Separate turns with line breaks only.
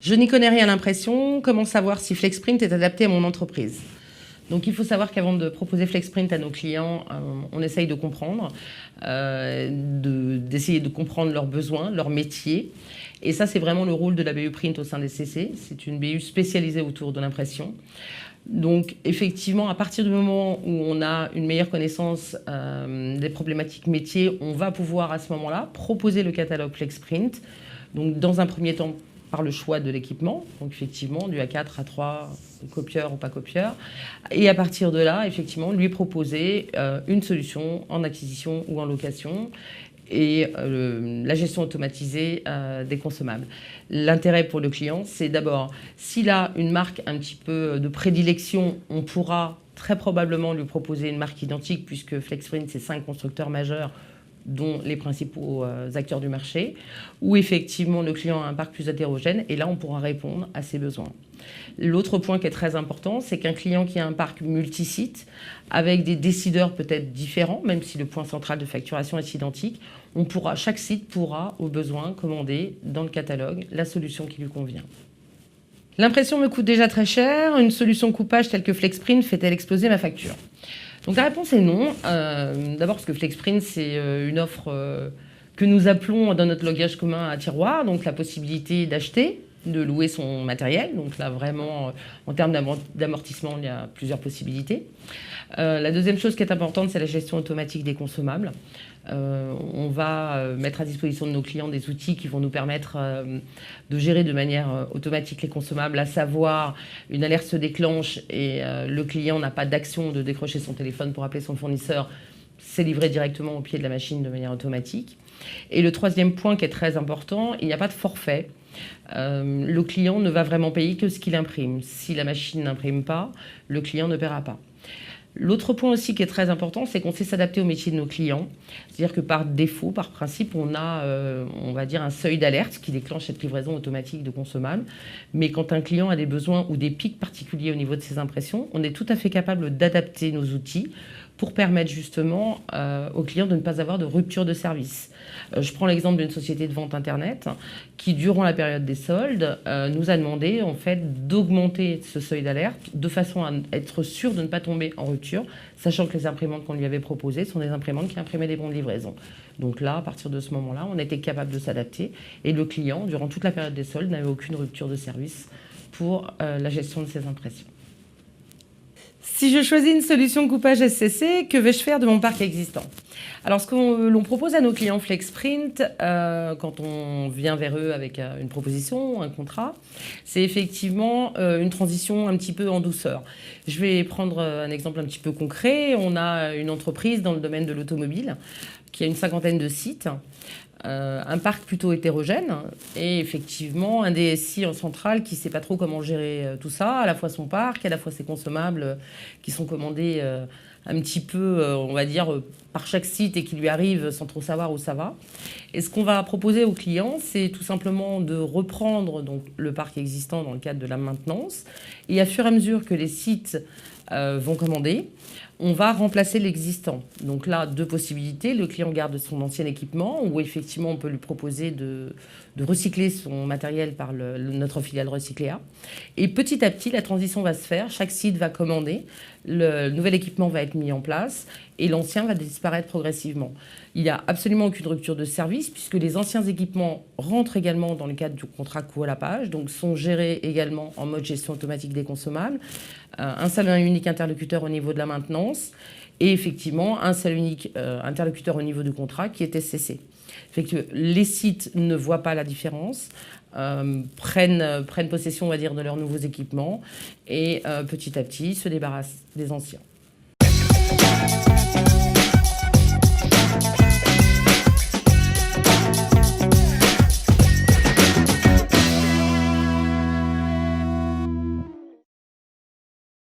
Je n'y connais rien à l'impression. Comment savoir si FlexPrint est adapté à mon entreprise? Donc il faut savoir qu'avant de proposer FlexPrint à nos clients, on essaye de comprendre, d'essayer de comprendre leurs besoins, leur métier. Et ça, c'est vraiment le rôle de la BU Print au sein des CC. C'est une BU spécialisée autour de l'impression. Donc effectivement, à partir du moment où on a une meilleure connaissance des problématiques métiers, on va pouvoir à ce moment-là proposer le catalogue FlexPrint. Donc dans un premier temps, par le choix de l'équipement, donc effectivement du A4, A3, copieur ou pas copieur, et à partir de là, effectivement, lui proposer une solution en acquisition ou en location et la gestion automatisée des consommables. L'intérêt pour le client, c'est d'abord, s'il a une marque un petit peu de prédilection, on pourra très probablement lui proposer une marque identique puisque FlexPrint, c'est 5 constructeurs majeurs dont les principaux acteurs du marché, où effectivement le client a un parc plus hétérogène, et là on pourra répondre à ses besoins. L'autre point qui est très important, c'est qu'un client qui a un parc multisite, avec des décideurs peut-être différents, même si le point central de facturation est identique, chaque site pourra, au besoin, commander dans le catalogue la solution qui lui convient. L'impression me coûte déjà très cher, une solution coupage telle que FlexPrint fait-elle exploser ma facture? Donc la réponse est non. D'abord parce que FlexPrint, c'est une offre que nous appelons dans notre langage commun à tiroir, donc la possibilité d'acheter, de louer son matériel. Donc là, vraiment, en termes d'amortissement, il y a plusieurs possibilités. La deuxième chose qui est importante, c'est la gestion automatique des consommables. On va mettre à disposition de nos clients des outils qui vont nous permettre de gérer de manière automatique les consommables, à savoir une alerte se déclenche et le client n'a pas d'action de décrocher son téléphone pour appeler son fournisseur, c'est livré directement au pied de la machine de manière automatique. Et le troisième point qui est très important, il n'y a pas de forfait. Le client ne va vraiment payer que ce qu'il imprime. Si la machine n'imprime pas, le client ne paiera pas. L'autre point aussi qui est très important, c'est qu'on sait s'adapter au métier de nos clients. C'est-à-dire que par défaut, par principe, on a, on va dire, un seuil d'alerte qui déclenche cette livraison automatique de consommables. Mais quand un client a des besoins ou des pics particuliers au niveau de ses impressions, on est tout à fait capable d'adapter nos outils pour permettre justement aux clients de ne pas avoir de rupture de service. Je prends l'exemple d'une société de vente Internet qui, durant la période des soldes, nous a demandé en fait d'augmenter ce seuil d'alerte de façon à être sûr de ne pas tomber en rupture, sachant que les imprimantes qu'on lui avait proposées sont des imprimantes qui imprimaient des bons de livraison. Donc là, à partir de ce moment-là, on était capable de s'adapter et le client, durant toute la période des soldes, n'avait aucune rupture de service pour la gestion de ses impressions. Si je choisis une solution coupage SCC, que vais-je faire de mon parc existant? Alors, ce que l'on propose à nos clients FlexPrint, quand on vient vers eux avec une proposition, un contrat, c'est effectivement une transition un petit peu en douceur. Je vais prendre un exemple un petit peu concret. On a une entreprise dans le domaine de l'automobile qui a une 50aine de sites, un parc plutôt hétérogène et effectivement un DSI en centrale qui ne sait pas trop comment gérer tout ça, à la fois son parc, à la fois ses consommables qui sont commandés un petit peu, on va dire, par chaque site et qui lui arrivent sans trop savoir où ça va. Et ce qu'on va proposer aux clients, c'est tout simplement de reprendre donc, le parc existant dans le cadre de la maintenance et à fur et à mesure que les sites vont commander, on va remplacer l'existant. Donc là, deux possibilités. Le client garde son ancien équipement ou effectivement, on peut lui proposer de recycler son matériel par notre filiale Recycléa. Et petit à petit, la transition va se faire. Chaque site va commander. Le nouvel équipement va être mis en place et l'ancien va disparaître progressivement. Il n'y a absolument aucune rupture de service puisque les anciens équipements rentrent également dans le cadre du contrat coût à la page, donc sont gérés également en mode gestion automatique des consommables. Un seul et un unique interlocuteur au niveau de la maintenance et effectivement un seul unique interlocuteur au niveau du contrat qui est SCC. Fait que les sites ne voient pas la différence, prennent possession, on va dire, de leurs nouveaux équipements et petit à petit se débarrassent des anciens.